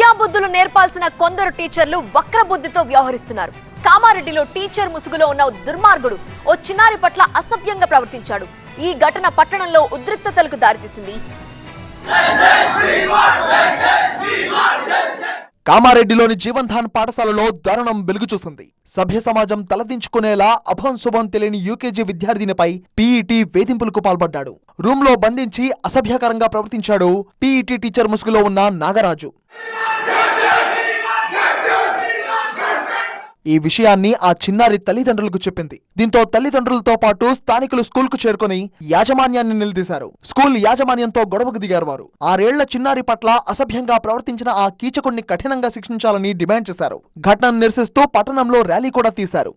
విద్యాబుద్ధులు నేర్పాల్సిన కొందరు టీచర్లు వక్రబుద్ధితో వ్యవహరిస్తున్నారు. కామారెడ్డిలో టీచర్ ముసుగులో ఉన్న దుర్మార్గుడు ఓ చిన్నారి పట్ల అసభ్యంగా ప్రవర్తించాడు. ఈ ఘటన పట్టణంలో ఉద్రిక్తతలకు దారితీసింది. కామారెడ్డిలోని జీవన్ధాన్ పాఠశాలలో దారుణం వెలుగు చూసింది. సభ్య సమాజం తలదించుకునేలా అభం శుభం తెలియని యూకేజీ విద్యార్థినిపై పీఈటీ వేధింపులకు పాల్పడ్డాడు. రూమ్ లో బంధించి అసభ్యకరంగా ప్రవర్తించాడు పీఈటీ టీచర్ ముసుగులో ఉన్న నాగరాజు. ఈ విషయాన్ని ఆ చిన్నారి తల్లిదండ్రులకు చెప్పింది. దీంతో తల్లిదండ్రులతో పాటు స్థానికులు స్కూల్ కు చేరుకుని యాజమాన్యాన్ని నిలదీశారు. స్కూల్ యాజమాన్యంతో గొడవకు దిగారు వారు. 6 ఏళ్ల చిన్నారి పట్ల అసభ్యంగా ప్రవర్తించిన ఆ కీచకుడిని కఠినంగా శిక్షించాలని డిమాండ్ చేశారు. ఘటనను నిరసిస్తూ పట్టణంలో ర్యాలీ కూడా తీశారు.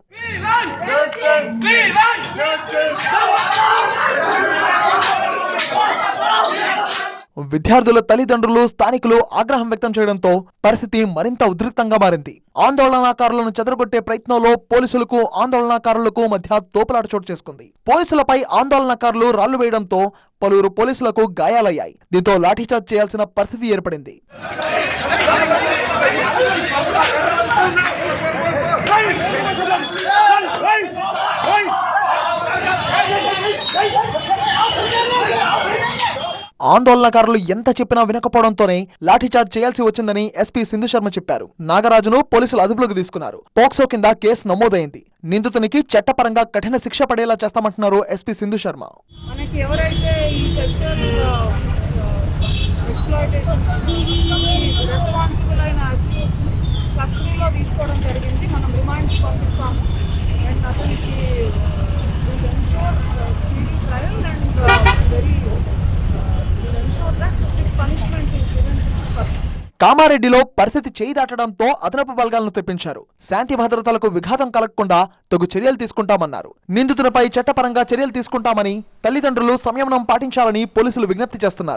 విద్యార్థుల తల్లిదండ్రులు స్థానికులు ఆగ్రహం వ్యక్తం చేయడంతో పరిస్థితి మరింత ఉద్రిక్తంగా మారింది. ఆందోళనకారులను చెదరగొట్టే ప్రయత్నంలో పోలీసులకు ఆందోళనకారులకు మధ్య తోపులాట చోటు చేసుకుంది. పోలీసులపై ఆందోళనకారులు రాళ్లు వేయడంతో పలువురు పోలీసులకు గాయాలయ్యాయి. దీంతో లాఠీచార్జ్ చేయాల్సిన పరిస్థితి ఏర్పడింది. ఆందోళనకారులు ఎంత చెప్పినా వినకపోవడంతోనే లాఠీచార్జ్ చేయాల్సి వచ్చిందని ఎస్పీ సింధు శర్మ చెప్పారు. నాగరాజును పోలీసులు అదుపులోకి తీసుకున్నారు. పోక్సో కింద కేసు నమోదైంది. నిందితునికి చట్టపరంగా కఠిన శిక్ష పడేలా చేస్తామంటున్నారు ఎస్పీ సింధు శర్మ. మనకి ఎవరైతే ఈ సెక్షువల్ ఎక్స్‌ప్లాయిటేషన్ రెస్పాన్సిబుల్ అయిన కస్టడీలో తీసుకోవడం జరిగింది. మనం రిమాండ్కి పంపిస్తాము. అండ్ అతనికి ensure speedy trial and very కామారెడ్డిలో పరిస్థితి చేయి దాటడంతో అదనపు బలగాలను తెప్పించారు. శాంతి భద్రతలకు విఘాతం కలగకుండా తగు చర్యలు తీసుకుంటామన్నారు. నిందితులపై చట్టపరంగా చర్యలు తీసుకుంటామని తల్లిదండ్రులు సంయమనం పాటించాలని పోలీసులు విజ్ఞప్తి చేస్తున్నారు.